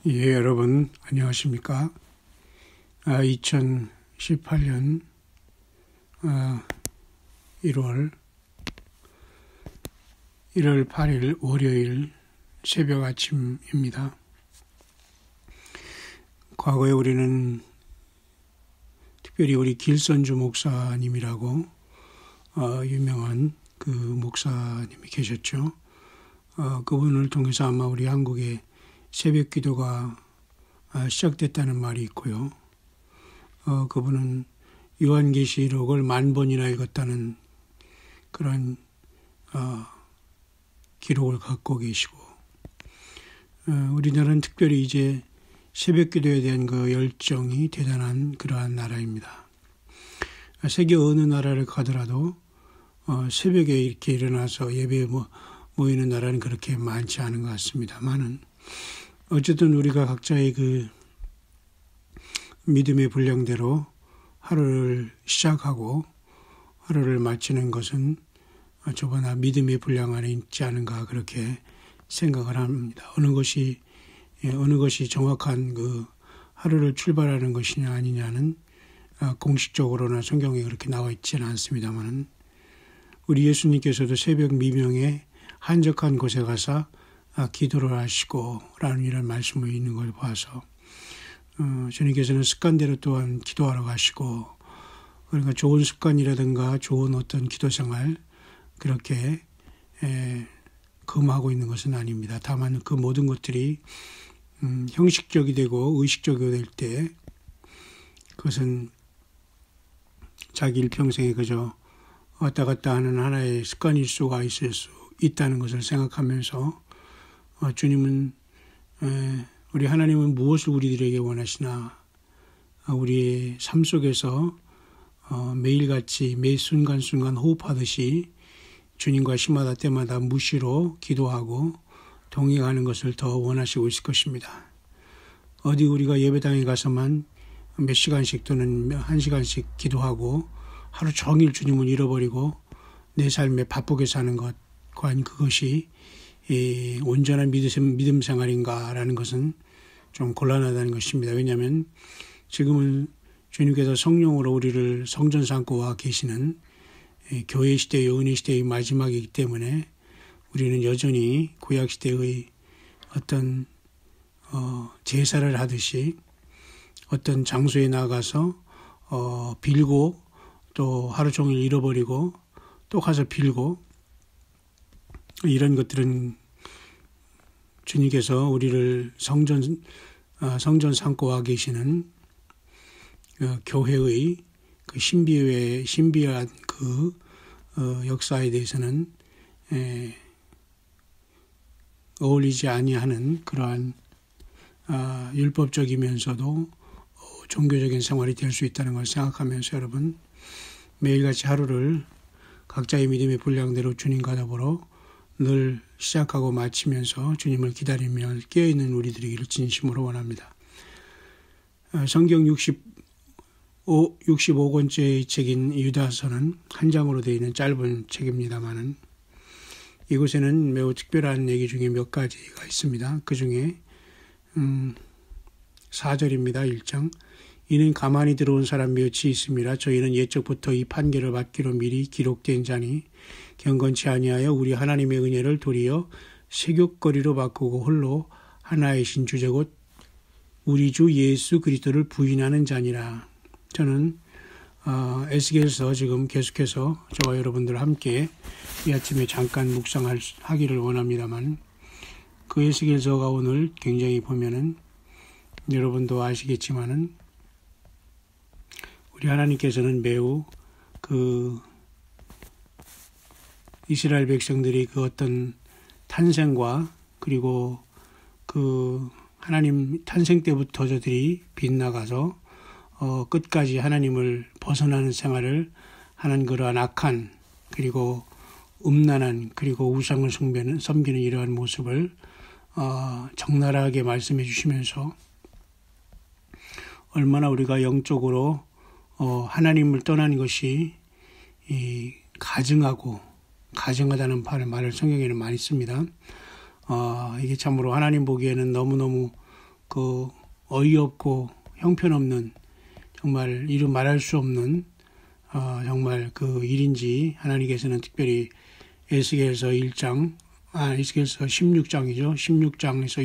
예, 여러분 안녕하십니까? 2018년 1월 8일 월요일 새벽 아침입니다. 과거에 우리는 특별히 우리 길선주 목사님이라고 유명한 그 목사님이 계셨죠. 그분을 통해서 아마 우리 한국의 새벽 기도가 시작됐다는 말이 있고요. 그분은 요한계시록을 10,000번이나 읽었다는 그런 기록을 갖고 계시고, 우리나라는 특별히 이제 새벽 기도에 대한 그 열정이 대단한 그러한 나라입니다. 세계 어느 나라를 가더라도 새벽에 이렇게 일어나서 예배에 모이는 나라는 그렇게 많지 않은 것 같습니다만은, 어쨌든 우리가 각자의 그 믿음의 분량대로 하루를 시작하고 하루를 마치는 것은 저보다 믿음의 분량 안에 있지 않은가 그렇게 생각을 합니다. 어느 것이 정확한 그 하루를 출발하는 것이냐 아니냐는 공식적으로나 성경에 그렇게 나와 있지는 않습니다만은, 우리 예수님께서도 새벽 미명에 한적한 곳에 가서 기도를 하시고 라는 이런 말씀이 있는 걸 봐서 주님께서는 습관대로 또한 기도하러 가시고, 그러니까 좋은 습관이라든가 좋은 어떤 기도 생활 그렇게 금하고 있는 것은 아닙니다. 다만 그 모든 것들이 형식적이 되고 의식적이 될 때 그것은 자기 일평생에 그저 왔다 갔다 하는 하나의 습관일 수가 있을 수 있다는 것을 생각하면서, 주님은 우리 하나님은 무엇을 우리들에게 원하시나, 우리의 삶 속에서 매일같이 매 순간순간 호흡하듯이 주님과 시마다 때마다 무시로 기도하고 동행하는 것을 더 원하시고 있을 것입니다. 어디 우리가 예배당에 가서만 몇 시간씩 또는 1시간씩 기도하고 하루 종일 주님을 잃어버리고 내 삶에 바쁘게 사는 것, 과연 그것이 온전한 믿음 생활인가라는 것은 좀 곤란하다는 것입니다. 왜냐하면 지금은 주님께서 성령으로 우리를 성전 삼고 와 계시는 교회 시대의 은혜 시대의 마지막이기 때문에 우리는 여전히 구약 시대의 어떤 제사를 하듯이 어떤 장소에 나가서 빌고 또 하루 종일 잃어버리고 또 가서 빌고, 이런 것들은 주님께서 우리를 성전 삼고 와 계시는 교회의 그 신비한 그 역사에 대해서는 어울리지 아니하는 그러한 율법적이면서도 종교적인 생활이 될 수 있다는 걸 생각하면서, 여러분 매일같이 하루를 각자의 믿음의 분량대로 주님과 더불어 늘 시작하고 마치면서 주님을 기다리며 깨어있는 우리들이기를 진심으로 원합니다. 성경 65권째의 책인 유다서는 한 장으로 되어 있는 짧은 책입니다만은, 이곳에는 매우 특별한 얘기 중에 몇 가지가 있습니다. 그 중에 4절입니다. 1장. 이는 가만히 들어온 사람 몇이 있음이라. 저희는 옛적부터 이 판결을 받기로 미리 기록된 자니 경건치 아니하여 우리 하나님의 은혜를 도리어 세욕거리로 바꾸고 홀로 하나이신 주제 곧 우리 주 예수 그리스도를 부인하는 자니라. 저는 에스겔서 지금 계속해서 저와 여러분들 함께 이 아침에 잠깐 묵상하기를 원합니다만, 그 에스겔서가 오늘 굉장히 보면은 여러분도 아시겠지만은 우리 하나님께서는 매우 그 이스라엘 백성들이 그 어떤 탄생과 그리고 그 하나님 탄생 때부터 저들이 빗나가서 끝까지 하나님을 벗어나는 생활을 하는 그러한 악한 그리고 음란한 그리고 우상을 섬기는 이러한 모습을 적나라하게 말씀해 주시면서, 얼마나 우리가 영적으로 하나님을 떠난 것이 가증하다는 말을 성경에는 많이 씁니다. 이게 참으로 하나님 보기에는 너무너무 그 어이없고 형편없는 정말 이루 말할 수 없는 정말 그 일인지 하나님께서는 특별히 에스겔서 16장이죠. 16장에서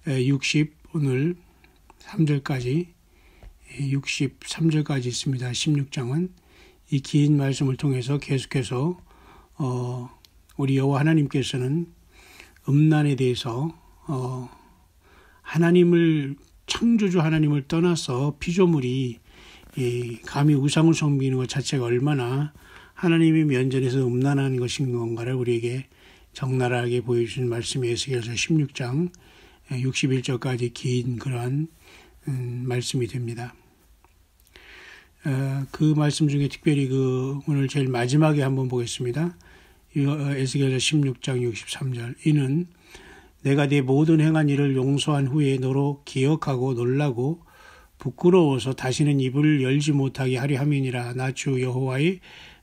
60 오늘 3절까지 63절까지 있습니다. 16장은 이 긴 말씀을 통해서 계속해서 우리 여호와 하나님께서는 음란에 대해서 하나님을 창조주 하나님을 떠나서 피조물이 감히 우상을 섬기는 것 자체가 얼마나 하나님의 면전에서 음란한 것인 건가를 우리에게 적나라하게 보여주신 말씀이 에스겔서 16장 61절까지 긴 그러한 말씀이 됩니다. 그 말씀 중에 특별히 오늘 제일 마지막에 한번 보겠습니다. 에스겔서 16장 63절. 이는 내가 네 모든 행한 일을 용서한 후에 너로 기억하고 놀라고 부끄러워서 다시는 입을 열지 못하게 하려 함이니라. 나 주 여호와의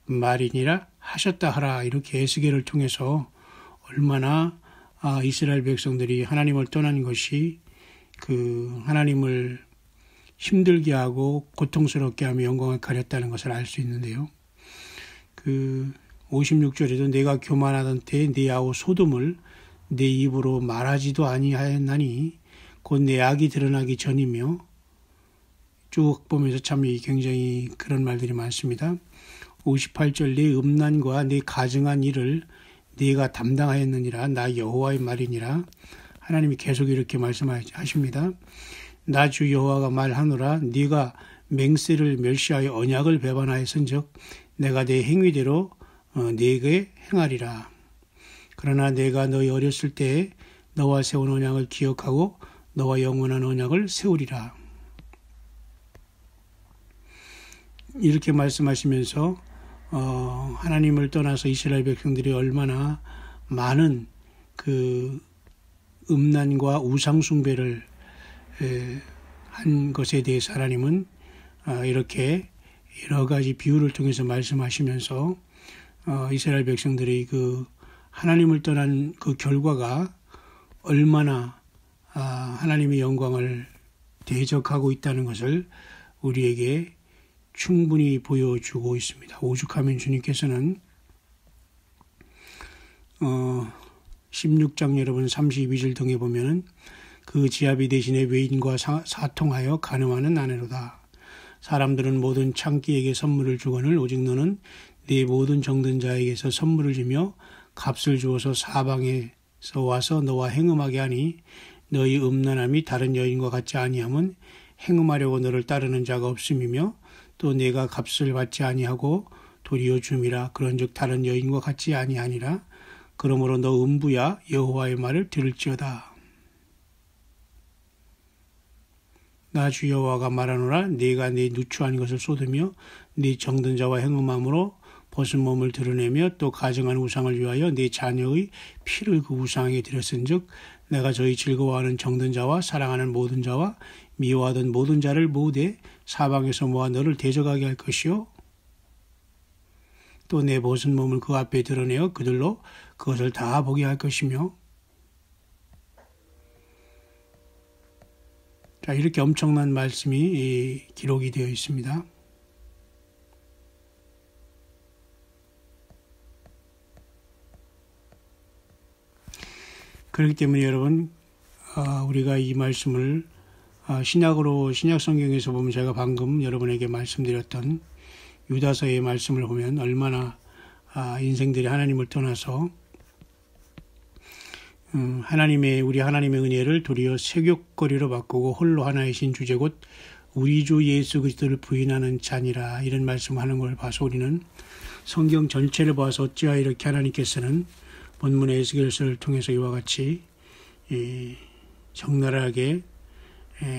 말이니라 하셨다 하라. 이렇게 에스겔을 통해서 얼마나 이스라엘 백성들이 하나님을 떠난 것이 하나님을 힘들게 하고 고통스럽게 하며 영광을 가렸다는 것을 알 수 있는데요. 56절에도 내가 교만하던 때에 네 아우 소돔을 내 입으로 말하지도 아니하였나니 곧 내 악이 드러나기 전이며 쭉 보면서 참 굉장히 그런 말들이 많습니다. 58절 내 음란과 내 가증한 일을 네가 담당하였느니라. 나 여호와의 말이니라. 하나님이 계속 이렇게 말씀하십니다. 나 주 여호와가 말하노라. 네가 맹세를 멸시하여 언약을 배반하였은즉 내가 내 행위대로 네게 행하리라. 그러나 내가 너희 어렸을 때에 너와 세운 언약을 기억하고 너와 영원한 언약을 세우리라. 이렇게 말씀하시면서 하나님을 떠나서 이스라엘 백성들이 얼마나 많은 음란과 우상 숭배를 한 것에 대해서 하나님은 이렇게 여러 가지 비유를 통해서 말씀하시면서 이스라엘 백성들이 하나님을 떠난 그 결과가 얼마나 하나님의 영광을 대적하고 있다는 것을 우리에게 충분히 보여주고 있습니다. 오죽하면 주님께서는 16장 여러분 32절 등에 보면은 그 지아비 대신에 외인과 사통하여 간음하는 아내로다. 사람들은 모든 창기에게 선물을 주거늘 오직 너는 네 모든 정든 자에게서 선물을 주며 값을 주어서 사방에서 와서 너와 행음하게 하니 너희 음란함이 다른 여인과 같지 아니함은 행음하려고 너를 따르는 자가 없음이며 또 내가 값을 받지 아니하고 도리어 줌이라. 그런즉 다른 여인과 같지 아니하니라. 그러므로 너 음부야 여호와의 말을 들을지어다. 나 주 여호와가 말하노라. 네가 네 누추한 것을 쏟으며 네 정든 자와 행음함으로 벗은 몸을 드러내며 또 가증한 우상을 위하여 네 자녀의 피를 그 우상에게 드렸은즉 내가 저희 즐거워하는 정든 자와 사랑하는 모든 자와 미워하던 모든 자를 모두 사방에서 모아 너를 대적하게 할 것이요 또 내 벗은 몸을 그 앞에 드러내어 그들로 그것을 다 보게 할 것이며. 자, 이렇게 엄청난 말씀이 기록이 되어 있습니다. 그렇기 때문에 여러분 우리가 이 말씀을 신약 성경에서 보면 제가 방금 여러분에게 말씀드렸던 유다서의 말씀을 보면 얼마나 인생들이 하나님을 떠나서 우리 하나님의 은혜를 도리어 세욕거리로 바꾸고 홀로 하나이신 주제 곧 우리 주 예수 그리스도를 부인하는 자니라. 이런 말씀하는 걸 봐서 우리는 성경 전체를 봐서 어찌하여 이렇게 하나님께서는 본문의 에스겔서를 통해서 이와 같이 적나라하게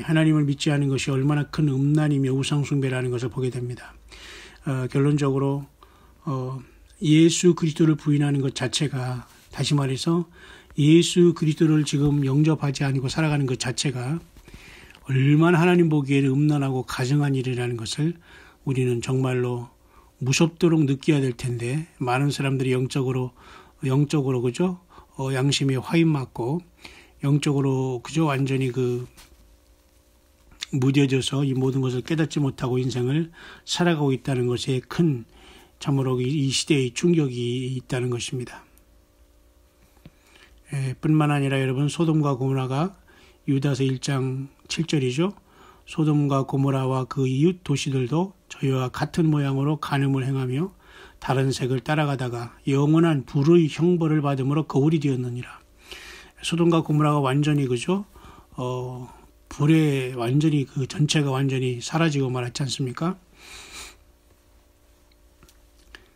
하나님을 믿지 않은 것이 얼마나 큰 음란이며 우상숭배라는 것을 보게 됩니다. 결론적으로 예수 그리스도를 부인하는 것 자체가, 다시 말해서 예수 그리스도를 지금 영접하지 않고 살아가는 것 자체가 얼마나 하나님 보기에는 음란하고 가증한 일이라는 것을 우리는 정말로 무섭도록 느껴야 될 텐데, 많은 사람들이 영적으로 그죠? 양심에 화인 맞고 영적으로 그저 완전히 무뎌져서 이 모든 것을 깨닫지 못하고 인생을 살아가고 있다는 것에 큰 참으로 이 시대의 충격이 있다는 것입니다. 뿐만 아니라 여러분, 소돔과 고모라가 유다서 1장 7절이죠. 소돔과 고모라와 그 이웃 도시들도 저희와 같은 모양으로 간음을 행하며 다른 색을 따라가다가 영원한 불의 형벌을 받음으로 거울이 되었느니라. 소돔과 고모라가 완전히 불에 완전히 그 전체가 완전히 사라지고 말았지 않습니까?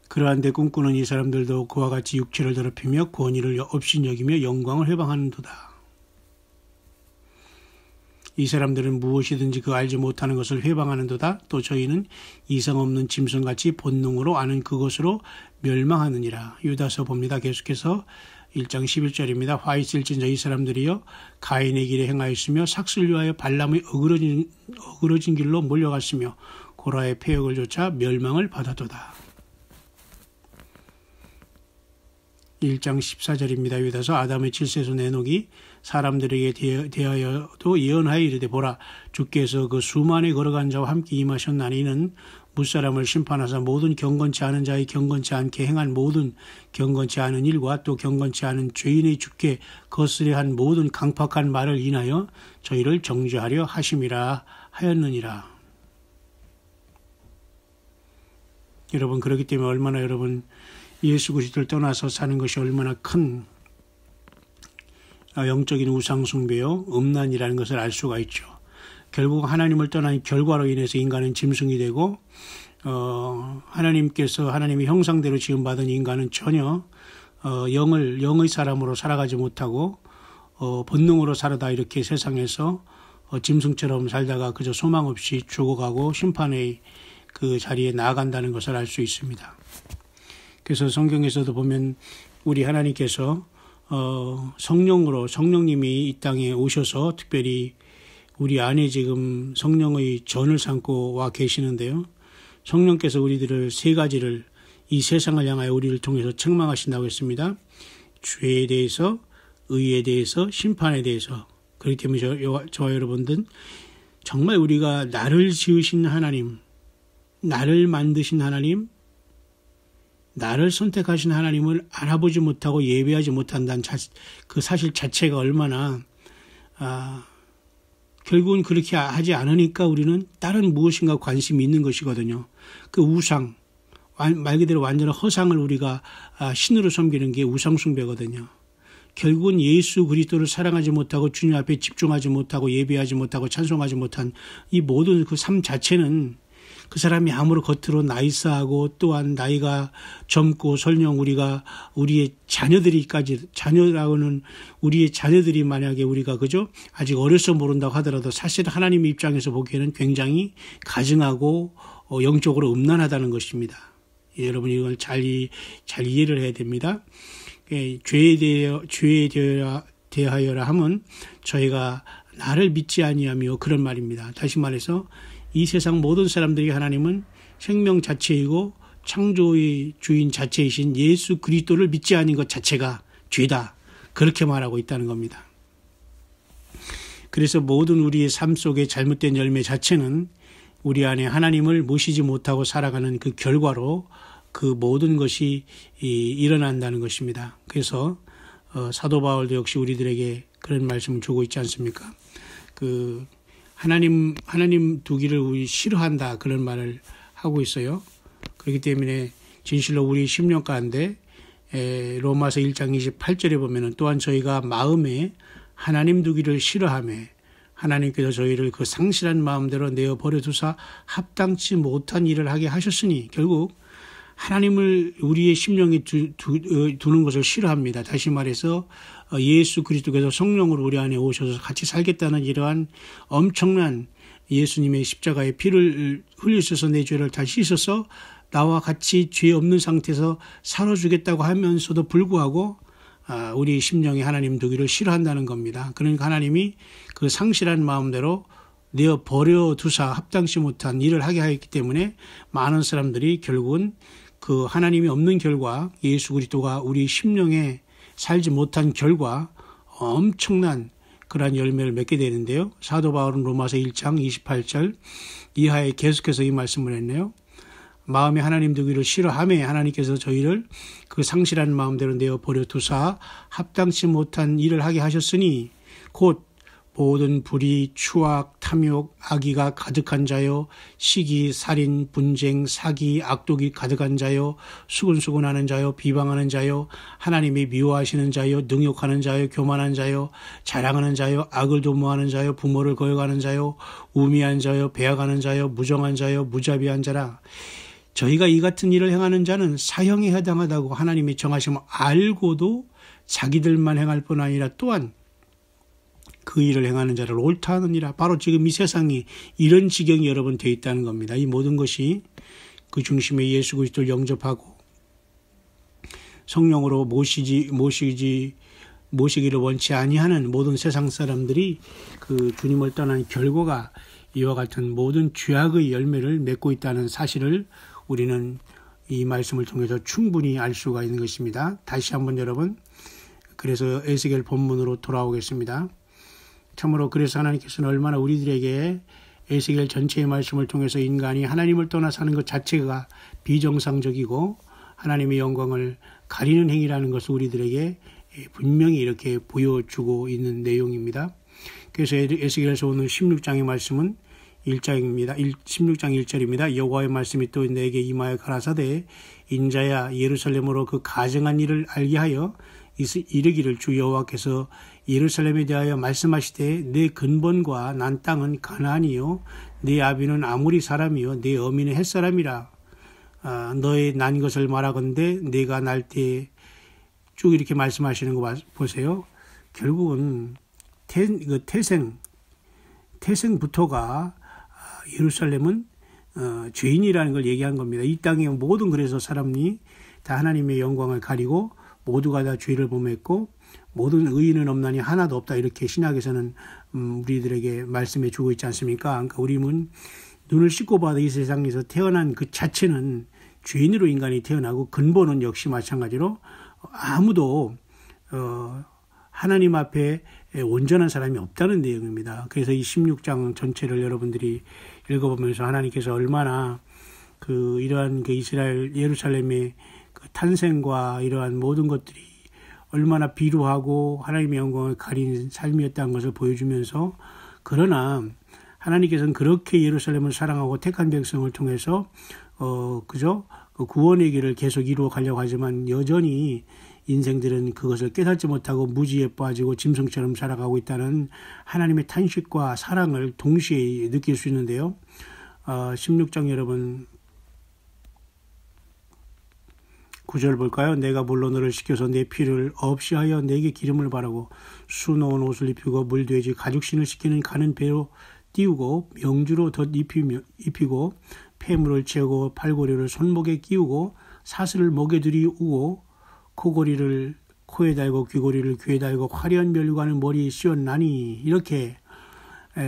그러한데 꿈꾸는 이 사람들도 그와 같이 육체를 더럽히며 권위를 업신여기며 영광을 회방하는도다. 이 사람들은 무엇이든지 그 알지 못하는 것을 회방하는도다. 또 저희는 이상 없는 짐승같이 본능으로 아는 그것으로 멸망하느니라. 유다서 봅니다. 계속해서 1장 11절입니다. 화 있을진저 이 사람들이여 가인의 길에 행하였으며 삭슬 위하여 발람의 어그러진 길로 몰려갔으며 고라의 폐역을 좇아 멸망을 받았도다. 1장 14절입니다. 유다서 아담의 칠세에서 내놓기 사람들에게 대하여도 예언하여 이르되 보라 주께서 그 수만에 걸어간 자와 함께 임하셨나니 이는 무사람을 심판하사 모든 경건치 않은 자의 경건치 않게 행한 모든 경건치 않은 일과 또 경건치 않은 죄인의 주께 거스려 한 모든 강팍한 말을 인하여 저희를 정죄하려 하심이라 하였느니라. 여러분, 그렇기 때문에 얼마나 여러분 예수 그리스도를 떠나서 사는 것이 얼마나 큰 영적인 우상숭배요 음란이라는 것을 알 수가 있죠. 결국 하나님을 떠난 결과로 인해서 인간은 짐승이 되고 하나님께서 하나님의 형상대로 지음받은 인간은 전혀 영의 사람으로 살아가지 못하고 본능으로 살아다 이렇게 세상에서 짐승처럼 살다가 그저 소망 없이 죽어가고 심판의 그 자리에 나아간다는 것을 알 수 있습니다. 그래서 성경에서도 보면 우리 하나님께서 성령님이 이 땅에 오셔서 특별히 우리 안에 지금 성령의 전을 삼고 와 계시는데요. 성령께서 우리들을 세 가지를 이 세상을 향하여 우리를 통해서 책망하신다고 했습니다. 죄에 대해서, 의에 대해서, 심판에 대해서. 그렇기 때문에 저와 여러분들은 정말 우리가 나를 지으신 하나님, 나를 만드신 하나님, 나를 선택하신 하나님을 알아보지 못하고 예배하지 못한다는 그 사실 자체가 얼마나 결국은 그렇게 하지 않으니까 우리는 다른 무엇인가 관심이 있는 것이거든요. 그 우상, 말 그대로 완전한 허상을 우리가 신으로 섬기는 게 우상숭배거든요. 결국은 예수 그리스도를 사랑하지 못하고 주님 앞에 집중하지 못하고 예배하지 못하고 찬송하지 못한 이 모든 그 삶 자체는 그 사람이 아무리 겉으로 나이스하고 또한 나이가 젊고 설령 우리의 자녀라고는 우리의 자녀들이 만약에 우리가 그죠? 아직 어려서 모른다고 하더라도 사실 하나님의 입장에서 보기에는 굉장히 가증하고 영적으로 음란하다는 것입니다. 여러분 이걸 잘 이해를 해야 됩니다. 죄에 대하여라 함은 저희가 나를 믿지 아니하며 그런 말입니다. 다시 말해서 이 세상 모든 사람들이 하나님은 생명 자체이고 창조의 주인 자체이신 예수 그리스도를 믿지 않은 것 자체가 죄다. 그렇게 말하고 있다는 겁니다. 그래서 모든 우리의 삶 속의 잘못된 열매 자체는 우리 안에 하나님을 모시지 못하고 살아가는 그 결과로 그 모든 것이 일어난다는 것입니다. 그래서 사도 바울도 역시 우리들에게 그런 말씀을 주고 있지 않습니까? 하나님 두기를 우리 싫어한다 그런 말을 하고 있어요. 그렇기 때문에 진실로 우리 심령 가운데 로마서 1장 28절에 보면은 또한 저희가 마음에 하나님 두기를 싫어하며 하나님께서 저희를 그 상실한 마음대로 내어 버려두사 합당치 못한 일을 하게 하셨으니 결국 하나님을 우리의 심령에 두는 것을 싫어합니다. 다시 말해서 예수 그리스도께서 성령으로 우리 안에 오셔서 같이 살겠다는 이러한 엄청난 예수님의 십자가의 피를 흘리셔서 내 죄를 다 씻어서 나와 같이 죄 없는 상태에서 살아주겠다고 하면서도 불구하고 우리 심령에 하나님 두기를 싫어한다는 겁니다. 그러니까 하나님이 그 상실한 마음대로 내어 버려두사 합당치 못한 일을 하게 하였기 때문에 많은 사람들이 결국은 그 하나님이 없는 결과 예수 그리스도가 우리 심령에 살지 못한 결과 엄청난 그러한 열매를 맺게 되는데요. 사도 바울은 로마서 1장 28절 이하에 계속해서 이 말씀을 했네요. 마음에 하나님 두기를 싫어하매 하나님께서 저희를 그 상실한 마음대로 내어 버려 두사 합당치 못한 일을 하게 하셨으니 곧 모든 불의, 추악, 탐욕, 악의가 가득한 자요, 시기, 살인, 분쟁, 사기, 악독이 가득한 자요, 수근수근하는 자요, 비방하는 자요, 하나님이 미워하시는 자요, 능욕하는 자요, 교만한 자요, 자랑하는 자요, 악을 도모하는 자요, 부모를 거역하는 자요, 우미한 자요, 배약하는 자요, 무정한 자요, 무자비한 자라. 저희가 이 같은 일을 행하는 자는 사형에 해당하다고 하나님이 정하심을 알고도 자기들만 행할 뿐 아니라 또한 그 일을 행하는 자를 옳다 하느니라. 바로 지금 이 세상이 이런 지경이 여러분 되어 있다는 겁니다. 이 모든 것이 그 중심에 예수 그리스도를 영접하고 성령으로 모시기를 원치 아니하는 모든 세상 사람들이 그 주님을 떠난 결과가 이와 같은 모든 죄악의 열매를 맺고 있다는 사실을 우리는 이 말씀을 통해서 충분히 알 수가 있는 것입니다. 다시 한번 여러분, 그래서 에스겔 본문으로 돌아오겠습니다. 참으로 그래서 하나님께서는 얼마나 우리들에게 에스겔 전체의 말씀을 통해서 인간이 하나님을 떠나 사는 것 자체가 비정상적이고 하나님의 영광을 가리는 행위라는 것을 우리들에게 분명히 이렇게 보여주고 있는 내용입니다. 그래서 에스겔에서 오늘 16장의 말씀은 1장입니다. 16장 1절입니다. 여호와의 말씀이 또 내게 임하여 가라사대 인자야 예루살렘으로 그 가증한 일을 알게 하여 이르기를 주 여호와께서 예루살렘에 대하여 말씀하시되 내 근본과 난 땅은 가나안이요 내 아비는 아모리 사람이요 내 어미는 햇사람이라. 너의 난 것을 말하건대 내가 날 때 쭉 이렇게 말씀하시는 거 보세요. 결국은 태생부터가 예루살렘은 죄인이라는 걸 얘기한 겁니다. 이 땅의 모든 그래서 사람이 다 하나님의 영광을 가리고 모두가 다 죄를 범했고 모든 의인은 없나니 하나도 없다. 이렇게 신약에서는 우리들에게 말씀해 주고 있지 않습니까? 그러니까 우리는 눈을 씻고 봐도 이 세상에서 태어난 그 자체는 죄인으로 인간이 태어나고 근본은 역시 마찬가지로 아무도 하나님 앞에 온전한 사람이 없다는 내용입니다. 그래서 이 16장 전체를 여러분들이 읽어보면서 하나님께서 얼마나 이러한 이스라엘 예루살렘의 그 탄생과 이러한 모든 것들이 얼마나 비루하고 하나님의 영광을 가린 삶이었다는 것을 보여주면서 그러나 하나님께서는 그렇게 예루살렘을 사랑하고 택한 백성을 통해서 그 구원의 길을 계속 이루어 가려고 하지만 여전히 인생들은 그것을 깨닫지 못하고 무지에 빠지고 짐승처럼 살아가고 있다는 하나님의 탄식과 사랑을 동시에 느낄 수 있는데요. 16장 여러분 9절 볼까요? 내가 물로 너를 시켜서 내 피를 없이 하여 내게 기름을 바르고 수놓은 옷을 입히고 물돼지 가죽신을 시키는 가는 배로 띄우고 명주로 덧 입히고 폐물을 채우고 팔고리를 손목에 끼우고 사슬을 목에 들이우고 코고리를 코에 달고 귀고리를 귀에 달고 화려한 멸관을 머리에 씌웠나니 이렇게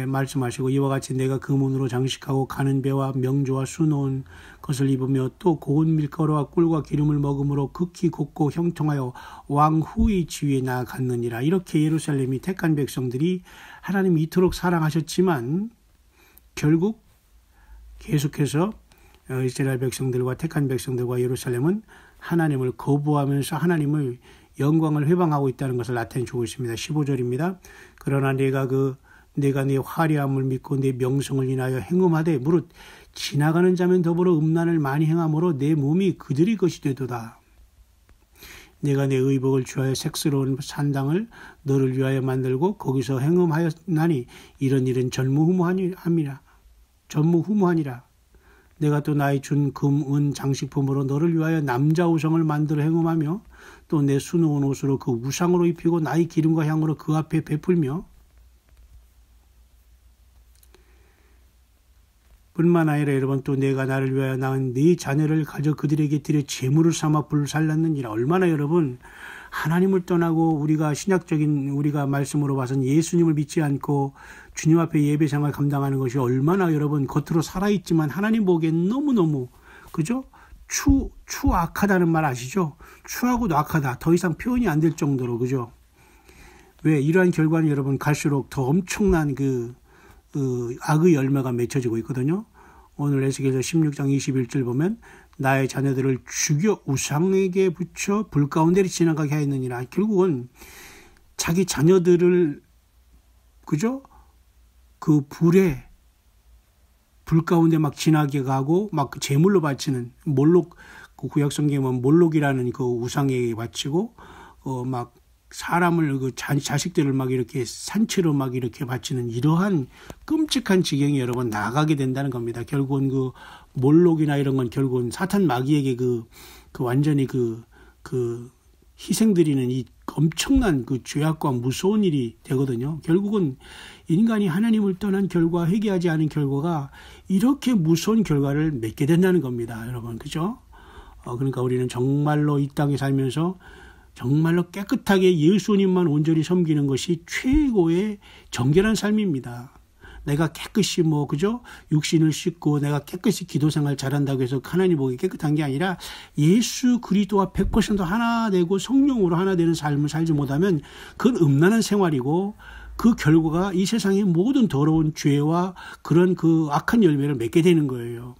말씀하시고 이와 같이 내가 그 문으로 장식하고 가는 배와 명주와 수놓은 것을 입으며 또 고운 밀가루와 꿀과 기름을 먹음으로 극히 곱고 형통하여 왕후의 지위에 나아갔느니라. 이렇게 예루살렘이 택한 백성들이 하나님이 이토록 사랑하셨지만 결국 계속해서 이스라엘 백성들과 택한 백성들과 예루살렘은 하나님을 거부하면서 하나님의 영광을 회방하고 있다는 것을 나타내 주고 있습니다. 15절입니다. 그러나 내가 네 화려함을 믿고 내 명성을 인하여 행음하되 무릇 지나가는 자면 더불어 음란을 많이 행함으로 내 몸이 그들의 것이 되도다. 내가 내 의복을 취하여 색스러운 산당을 너를 위하여 만들고 거기서 행음하였나니 이런 일은 전무후무하니라. 내가 또 나의 준 금, 은 장식품으로 너를 위하여 남자 우상을 만들어 행음하며 또 내 수놓은 옷으로 그 우상으로 입히고 나의 기름과 향으로 그 앞에 베풀며 뿐만 아니라 여러분 또 내가 나를 위하여 낳은 네 자녀를 가져 그들에게 드려 제물을 삼아 불살랐느니라. 얼마나 여러분 하나님을 떠나고 우리가 신약적인 우리가 말씀으로 봐서는 예수님을 믿지 않고 주님 앞에 예배생활 감당하는 것이 얼마나 여러분 겉으로 살아있지만 하나님 보기엔 너무너무 그죠? 추악하다는 말 아시죠? 추하고도 악하다. 더 이상 표현이 안 될 정도로 그죠? 왜 이러한 결과는 여러분 갈수록 더 엄청난 악의 열매가 맺혀지고 있거든요. 오늘 에스겔서 16장 21절 보면 나의 자녀들을 죽여 우상에게 붙여 불 가운데를 지나가게 하였느니라. 결국은 자기 자녀들을 그죠? 그 불 가운데 막 지나게 가고 막 제물로 바치는 몰록, 그 구약 성경에 보면 몰록이라는 그 우상에게 바치고 막 사람을 자식들을 막 이렇게 산채로 막 이렇게 바치는 이러한 끔찍한 지경이 여러분 나가게 된다는 겁니다. 결국은 그 몰록이나 이런 건 결국은 사탄 마귀에게 완전히 희생드리는 이 엄청난 그 죄악과 무서운 일이 되거든요. 결국은 인간이 하나님을 떠난 결과, 회개하지 않은 결과가 이렇게 무서운 결과를 맺게 된다는 겁니다. 여러분, 그죠? 그러니까 우리는 정말로 이 땅에 살면서 정말로 깨끗하게 예수님만 온전히 섬기는 것이 최고의 정결한 삶입니다. 내가 깨끗이 그죠? 육신을 씻고 내가 깨끗이 기도 생활 잘한다고 해서 하나님 보기 깨끗한 게 아니라 예수 그리스도와 100% 하나 되고 성령으로 하나 되는 삶을 살지 못하면 그건 음란한 생활이고 그 결과가 이 세상의 모든 더러운 죄와 그런 그 악한 열매를 맺게 되는 거예요.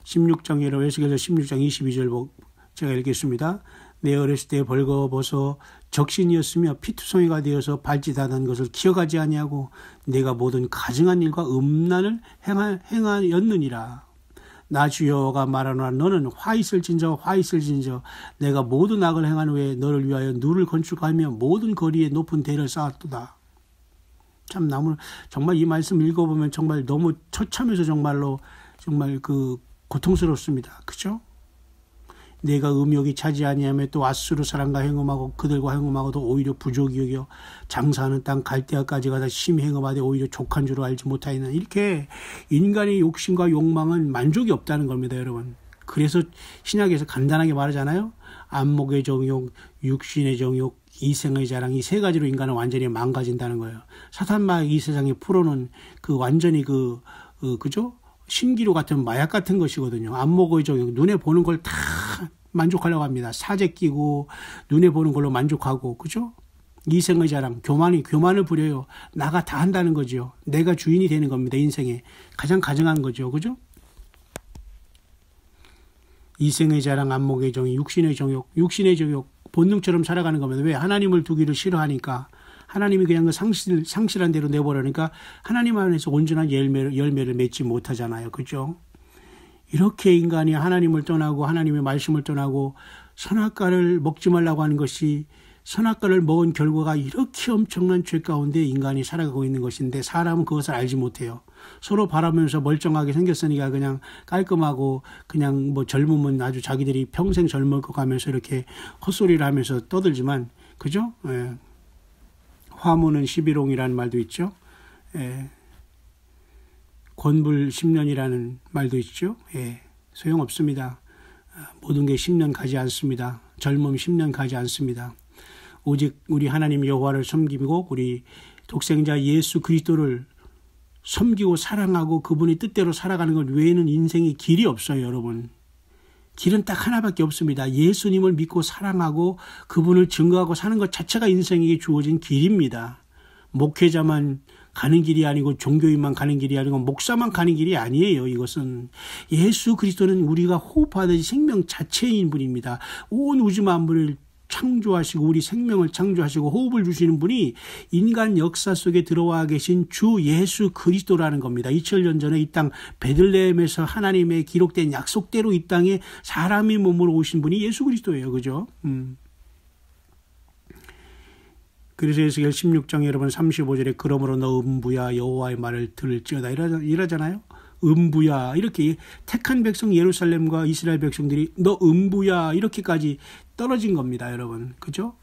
16장에로 에스겔서 16장 22절 제가 읽겠습니다. 내 어렸을 때 벌거벗어 적신이었으며 피투성이가 되어서 발짓하던 것을 기억하지 아니하고 내가 모든 가증한 일과 음란을 행하였느니라. 나 주여가 말하노라. 너는 화 있을진저 내가 모든 악을 행한 후에 너를 위하여 누를 건축하며 모든 거리에 높은 대를 쌓았도다. 참 정말 이 말씀 읽어보면 정말 너무 처참해서 정말 고통스럽습니다. 그죠? 내가 음욕이 차지 아니하며 또 아수르 사람과 행음하고 그들과 행음하고도 오히려 부족이 여겨 장사하는 땅 갈대아까지 가다 심히 행음하되 오히려 족한 줄 알지 못하였는. 이렇게 인간의 욕심과 욕망은 만족이 없다는 겁니다, 여러분. 그래서 신약에서 간단하게 말하잖아요. 안목의 정욕, 육신의 정욕, 이생의 자랑, 이 세 가지로 인간은 완전히 망가진다는 거예요. 사탄마귀 이 세상에 풀어놓은 완전히 그죠? 신기루 같은 마약 같은 것이거든요. 안목의 정욕, 눈에 보는 걸 다 만족하려고 합니다. 사재 끼고 눈에 보는 걸로 만족하고, 그죠? 이생의 자랑, 교만을 부려요. 나가 다 한다는 거죠. 내가 주인이 되는 겁니다. 인생에 가장 가증한 거죠, 그죠? 이생의 자랑, 안목의 정욕, 육신의 정욕, 본능처럼 살아가는 겁니다. 왜? 하나님을 두기를 싫어하니까. 하나님이 그냥 상실한 대로 내버려니까 하나님 안에서 온전한 열매를 맺지 못하잖아요. 그죠? 이렇게 인간이 하나님을 떠나고 하나님의 말씀을 떠나고 선악과를 먹지 말라고 하는 것이 선악과를 먹은 결과가 이렇게 엄청난 죄 가운데 인간이 살아가고 있는 것인데 사람은 그것을 알지 못해요. 서로 바라면서 멀쩡하게 생겼으니까 그냥 깔끔하고 그냥 젊으면 아주 자기들이 평생 젊을 것 가면서 이렇게 헛소리를 하면서 떠들지만, 그죠? 예. 화무는 11홍이라는 말도 있죠. 예. 권불 10년이라는 말도 있죠. 예. 소용없습니다. 모든 게 10년 가지 않습니다. 젊음 10년 가지 않습니다. 오직 우리 하나님 여호와를 섬기고 우리 독생자 예수 그리스도를 섬기고 사랑하고 그분의 뜻대로 살아가는 것 외에는 인생에 길이 없어요, 여러분. 길은 딱 하나밖에 없습니다. 예수님을 믿고 사랑하고 그분을 증거하고 사는 것 자체가 인생에게 주어진 길입니다. 목회자만 가는 길이 아니고 종교인만 가는 길이 아니고 목사만 가는 길이 아니에요. 이것은 예수 그리스도는 우리가 호흡하듯이 생명 자체인 분입니다. 온 우주 만물을 창조하시고 우리 생명을 창조하시고 호흡을 주시는 분이 인간 역사 속에 들어와 계신 주 예수 그리스도라는 겁니다. 2000년 전에 이 땅 베들레헴에서 하나님의 기록된 약속대로 이 땅에 사람이 몸으로 오신 분이 예수 그리스도예요. 그죠? 그래서 에스겔 16장 여러분 35절에 그러므로 너 음부야 여호와의 말을 들을지어다 이러잖아요. 음부야, 이렇게 택한 백성 예루살렘과 이스라엘 백성들이 너 음부야 이렇게까지 떨어진 겁니다, 여러분. 그죠?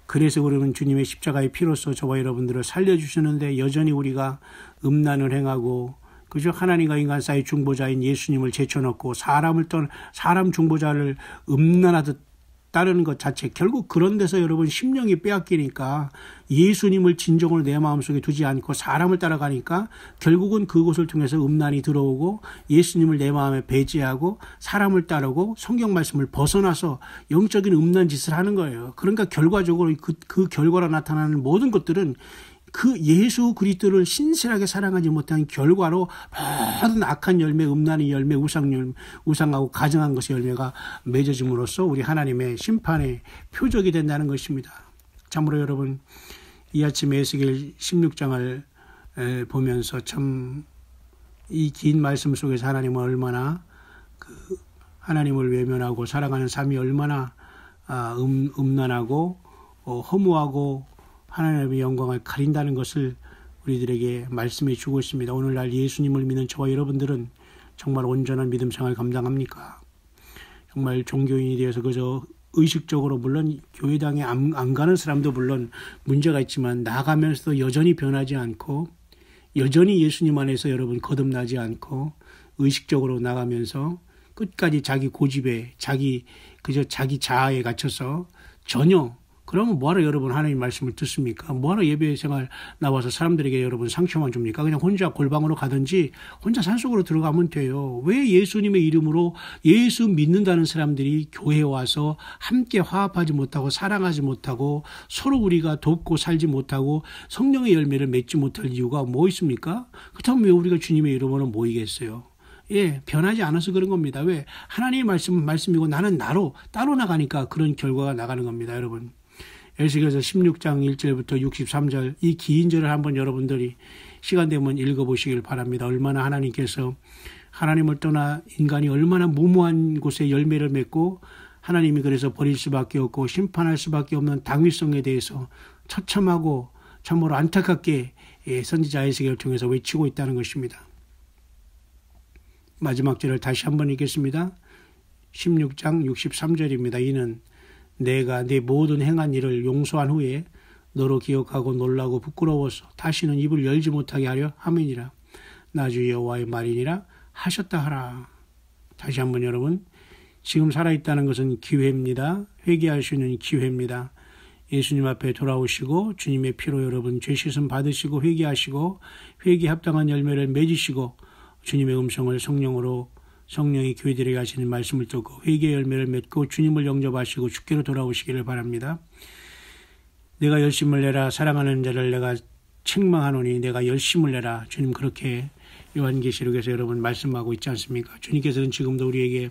그래서 우리는 주님의 십자가의 피로써 저와 여러분들을 살려주시는데 여전히 우리가 음란을 행하고, 그죠? 하나님과 인간 사이 중보자인 예수님을 제쳐놓고 사람 중보자를 음란하듯 따르는 것 자체 결국 그런 데서 여러분 심령이 빼앗기니까 예수님을 진정으로 내 마음속에 두지 않고 사람을 따라가니까 결국은 그곳을 통해서 음란이 들어오고 예수님을 내 마음에 배제하고 사람을 따르고 성경 말씀을 벗어나서 영적인 음란 짓을 하는 거예요. 그러니까 결과적으로 그 결과로 나타나는 모든 것들은 그 예수 그리스도를 신실하게 사랑하지 못한 결과로 모든 악한 열매, 음란의 열매, 우상하고 가증한 것의 열매가 맺어짐으로써 우리 하나님의 심판의 표적이 된다는 것입니다. 참으로 여러분 이 아침에 에스겔 16장을 보면서 참 이 긴 말씀 속에서 하나님은 얼마나 하나님을 외면하고 살아가는 삶이 얼마나 음란하고 허무하고 하나님의 영광을 가린다는 것을 우리들에게 말씀해 주고 있습니다. 오늘날 예수님을 믿는 저와 여러분들은 정말 온전한 믿음 생활 감당합니까? 정말 종교인이 되어서 그저 의식적으로 물론 교회당에 안 가는 사람도 물론 문제가 있지만 나가면서도 여전히 변하지 않고 여전히 예수님 안에서 여러분 거듭나지 않고 의식적으로 나가면서 끝까지 자기 고집에 자기 자아에 갇혀서 전혀 그러면 뭐하러 여러분 하나님 말씀을 듣습니까? 뭐하러 예배 생활 나와서 사람들에게 여러분 상처만 줍니까? 그냥 혼자 골방으로 가든지 혼자 산속으로 들어가면 돼요. 왜 예수님의 이름으로 예수 믿는다는 사람들이 교회에 와서 함께 화합하지 못하고 사랑하지 못하고 서로 우리가 돕고 살지 못하고 성령의 열매를 맺지 못할 이유가 뭐 있습니까? 그렇다면 왜 우리가 주님의 이름으로 모이겠어요? 예, 변하지 않아서 그런 겁니다. 왜? 하나님의 말씀이고 나는 나로 따로 나가니까 그런 결과가 나가는 겁니다, 여러분. 에스겔서 16장 1절부터 63절 이 긴 절을 한번 여러분들이 시간 되면 읽어보시길 바랍니다. 얼마나 하나님께서 하나님을 떠나 인간이 얼마나 무모한 곳에 열매를 맺고 하나님이 그래서 버릴 수밖에 없고 심판할 수밖에 없는 당위성에 대해서 처참하고 참으로 안타깝게 선지자 에스겔을 통해서 외치고 있다는 것입니다. 마지막 절을 다시 한번 읽겠습니다. 16장 63절입니다. 이는 내가 네 모든 행한 일을 용서한 후에 너로 기억하고 놀라고 부끄러워서 다시는 입을 열지 못하게 하려 함이니라. 나 주 여호와의 말이니라 하셨다 하라. 다시 한번 여러분, 지금 살아있다는 것은 기회입니다. 회개할 수 있는 기회입니다. 예수님 앞에 돌아오시고 주님의 피로 여러분 죄 씻음 받으시고 회개하시고 회개에 합당한 열매를 맺으시고 주님의 음성을 성령이 교회들에게 하시는 말씀을 듣고 회개의 열매를 맺고 주님을 영접하시고 주께로 돌아오시기를 바랍니다. 내가 열심을 내라. 사랑하는 자를 내가 책망하노니 내가 열심을 내라. 주님 그렇게 요한계시록에서 여러분 말씀하고 있지 않습니까? 주님께서는 지금도 우리에게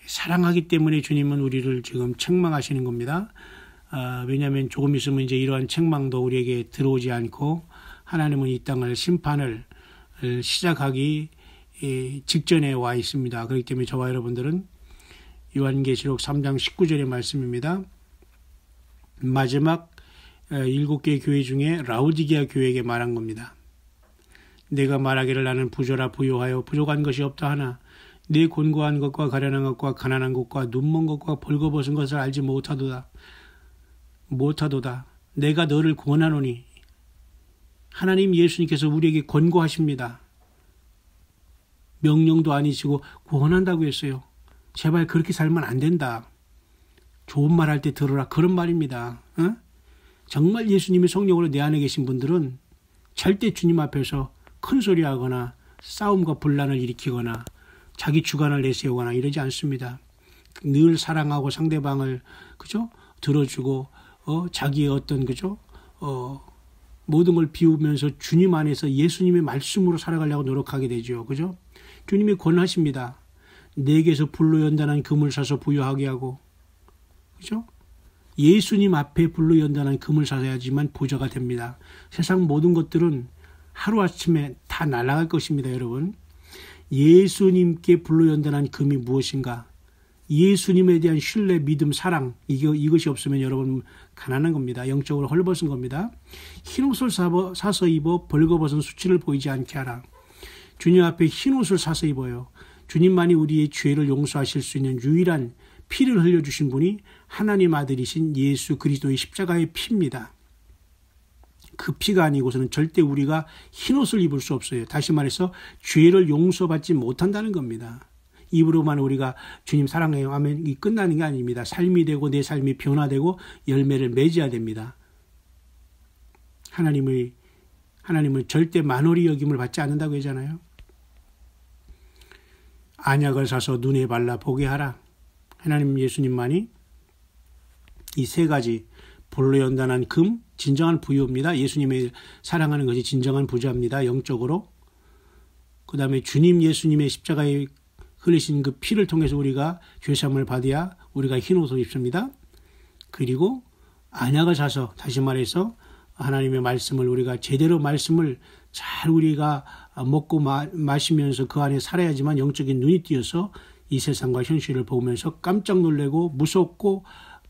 사랑하기 때문에 주님은 우리를 지금 책망하시는 겁니다. 왜냐하면 조금 있으면 이제 이러한 책망도 우리에게 들어오지 않고 하나님은 이 땅을 심판을 시작하기 직전에 와 있습니다. 그렇기 때문에 저와 여러분들은 요한계시록 3장 19절의 말씀입니다. 마지막 7개의 교회 중에 라오디게아 교회에게 말한 겁니다. 내가 말하기를 나는 부조라 부요하여 부족한 것이 없다 하나 내 곤고한 것과 가련한 것과 가난한 것과 눈먼 것과 벌거벗은 것을 알지 못하도다. 내가 너를 권하노니 하나님 예수님께서 우리에게 권고하십니다. 명령도 아니시고 권한다고 했어요. 제발 그렇게 살면 안 된다. 좋은 말 할 때 들어라. 그런 말입니다. 정말 예수님이 성령으로 내 안에 계신 분들은 절대 주님 앞에서 큰 소리하거나 싸움과 분란을 일으키거나 자기 주관을 내세우거나 이러지 않습니다. 늘 사랑하고 상대방을 그죠? 들어주고 자기의 어떤 그죠? 모든 걸 비우면서 주님 안에서 예수님의 말씀으로 살아가려고 노력하게 되죠. 그죠? 주님이 권하십니다. 내게서 불로 연단한 금을 사서 부여하게 하고, 그죠? 예수님 앞에 불로 연단한 금을 사야지만 부자가 됩니다. 세상 모든 것들은 하루아침에 다 날아갈 것입니다, 여러분. 예수님께 불로 연단한 금이 무엇인가? 예수님에 대한 신뢰, 믿음, 사랑 이것이 없으면 여러분 가난한 겁니다. 영적으로 헐벗은 겁니다. 흰옷을 사서 입어 벌거벗은 수치를 보이지 않게 하라. 주님 앞에 흰옷을 사서 입어요. 주님만이 우리의 죄를 용서하실 수 있는 유일한 피를 흘려주신 분이 하나님 아들이신 예수 그리스도의 십자가의 피입니다. 그 피가 아니고서는 절대 우리가 흰옷을 입을 수 없어요. 다시 말해서 죄를 용서받지 못한다는 겁니다. 입으로만 우리가 주님 사랑해요 하면 끝나는 게 아닙니다. 삶이 되고 내 삶이 변화되고 열매를 맺어야 됩니다. 하나님은 절대 만홀히 여김을 받지 않는다고 하잖아요. 안약을 사서 눈에 발라 보게 하라. 하나님 예수님만이 이 세 가지 볼로 연단한 금, 진정한 부유입니다. 예수님의 사랑하는 것이 진정한 부자입니다. 영적으로. 그 다음에 주님 예수님의 십자가에 흘리신 그 피를 통해서 우리가 죄사함을 받아야 우리가 흰 옷을 입습니다. 그리고 안약을 사서 다시 말해서 하나님의 말씀을 우리가 제대로 말씀을 잘 우리가 먹고 마시면서 그 안에 살아야지만 영적인 눈이 띄어서 이 세상과 현실을 보면서 깜짝 놀래고 무섭고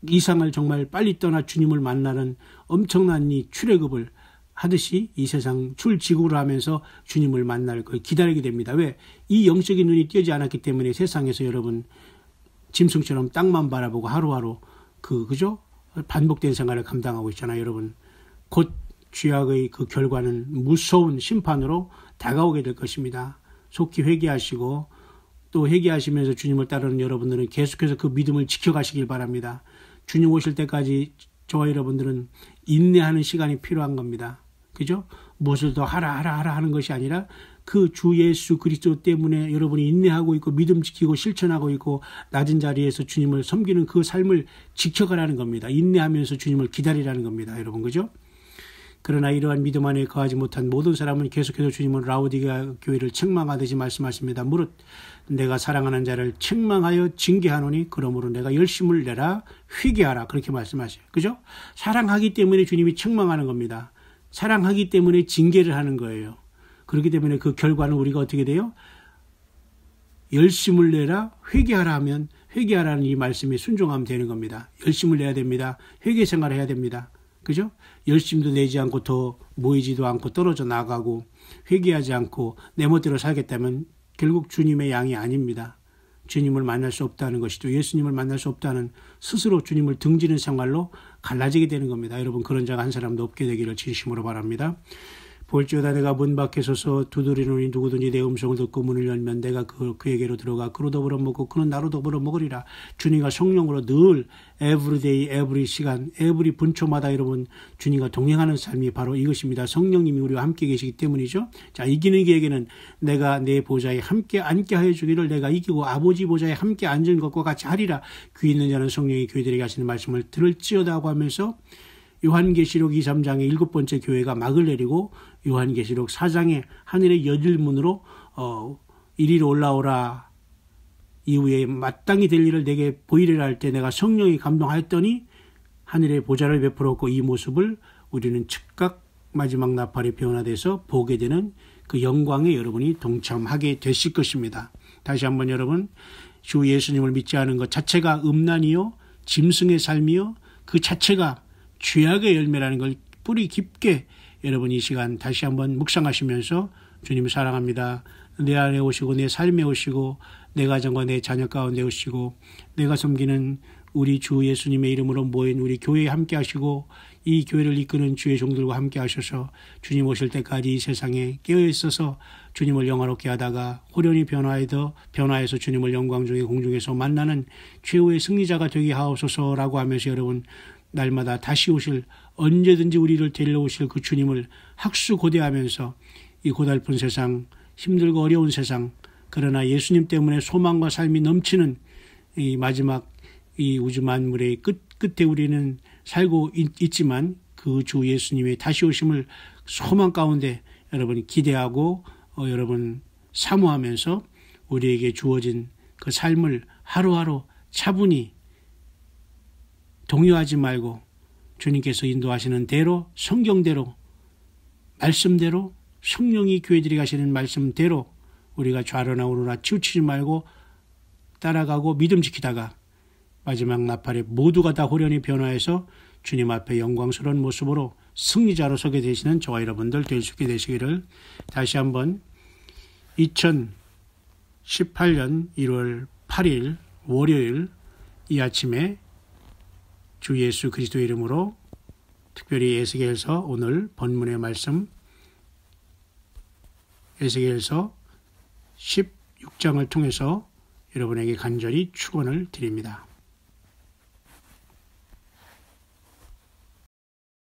이상을 정말 빨리 떠나 주님을 만나는 엄청난 이 출애굽을 하듯이 이 세상 출지구를 하면서 주님을 만날 걸 기다리게 됩니다. 왜? 이 영적인 눈이 띄지 않았기 때문에 세상에서 여러분 짐승처럼 땅만 바라보고 하루하루 그죠? 반복된 생활을 감당하고 있잖아요. 여러분 곧 죄악의 그 결과는 무서운 심판으로 다가오게 될 것입니다. 속히 회개하시고 또 회개하시면서 주님을 따르는 여러분들은 계속해서 그 믿음을 지켜가시길 바랍니다. 주님 오실 때까지 저와 여러분들은 인내하는 시간이 필요한 겁니다. 그죠? 무엇을 더 하라 하는 것이 아니라 그 주 예수 그리스도 때문에 여러분이 인내하고 있고 믿음 지키고 실천하고 있고 낮은 자리에서 주님을 섬기는 그 삶을 지켜가라는 겁니다. 인내하면서 주님을 기다리라는 겁니다. 여러분 그죠? 그러나 이러한 믿음 안에 거하지 못한 모든 사람은 계속해서 주님은 라오디게아 교회를 책망하듯이 말씀하십니다. 무릇 내가 사랑하는 자를 책망하여 징계하노니 그러므로 내가 열심을 내라 회개하라 그렇게 말씀하셔요. 그죠? 사랑하기 때문에 주님이 책망하는 겁니다. 사랑하기 때문에 징계를 하는 거예요. 그렇기 때문에 그 결과는 우리가 어떻게 돼요? 열심을 내라 회개하라 하면 회개하라는 이 말씀에 순종하면 되는 겁니다. 열심을 내야 됩니다. 회개 생활을 해야 됩니다. 그죠? 열심도 내지 않고 더 모이지도 않고 떨어져 나가고 회개하지 않고 내 멋대로 살겠다면 결국 주님의 양이 아닙니다. 주님을 만날 수 없다는 것이죠. 예수님을 만날 수 없다는 스스로 주님을 등지는 생활로 갈라지게 되는 겁니다. 여러분 그런 자가 한 사람도 없게 되기를 진심으로 바랍니다. 볼지어다 내가 문 밖에 서서 두드리노니 누구든지 내 음성을 듣고 문을 열면 내가 그에게로 들어가 그로 더불어 먹고 그는 나로 더불어 먹으리라. 주님과 성령으로 늘 everyday, every 시간, every 분초마다 여러분 주님과 동행하는 삶이 바로 이것입니다. 성령님이 우리와 함께 계시기 때문이죠. 자, 이기는 이에게는 내가 내 보좌에 함께 앉게 하여 주기를 내가 이기고 아버지 보좌에 함께 앉은 것과 같이 하리라. 귀 있는 자는 성령이 교회들에게 하시는 말씀을 들을지어다고 하면서 요한계시록 2, 3장의 7번째 교회가 막을 내리고 요한계시록 4장의 하늘의 여질문으로 이리로 올라오라 이후에 마땅히 될 일을 내게 보이리라 할 때 내가 성령이 감동하였더니 하늘의 보좌를 베풀었고 이 모습을 우리는 즉각 마지막 나팔에 변화돼서 보게 되는 그 영광에 여러분이 동참하게 되실 것입니다. 다시 한번 여러분 주 예수님을 믿지 않은 것 자체가 음란이요 짐승의 삶이요 그 자체가 죄악의 열매라는 걸 뿌리 깊게 여러분 이 시간 다시 한번 묵상하시면서 주님을 사랑합니다. 내 안에 오시고 내 삶에 오시고 내 가정과 내 자녀 가운데 오시고 내가 섬기는 우리 주 예수님의 이름으로 모인 우리 교회에 함께 하시고 이 교회를 이끄는 주의 종들과 함께 하셔서 주님 오실 때까지 이 세상에 깨어 있어서 주님을 영화롭게 하다가 호련히 변화해서 주님을 영광 중에 공중에서 만나는 최후의 승리자가 되게 하옵소서라고 하면서 여러분 날마다 다시 오실 언제든지 우리를 데리러 오실 그 주님을 학수고대하면서 이 고달픈 세상 힘들고 어려운 세상 그러나 예수님 때문에 소망과 삶이 넘치는 이 마지막 이 우주 만물의 끝에 우리는 살고 있지만 그 주 예수님의 다시 오심을 소망 가운데 여러분 기대하고 여러분 사모하면서 우리에게 주어진 그 삶을 하루하루 차분히 동요하지 말고 주님께서 인도하시는 대로 성경대로 말씀대로 성령이 교회들이 가시는 말씀대로 우리가 좌로나 우로나 치우치지 말고 따라가고 믿음 지키다가 마지막 나팔에 모두가 다 호련히 변화해서 주님 앞에 영광스러운 모습으로 승리자로 서게 되시는 저와 여러분들 될 수 있게 되시기를 다시 한번 2018년 1월 8일 월요일 이 아침에 주 예수 그리스도의 이름으로 특별히 에스겔서 오늘 본문의 말씀 에스겔서 16장을 통해서 여러분에게 간절히 축원을 드립니다.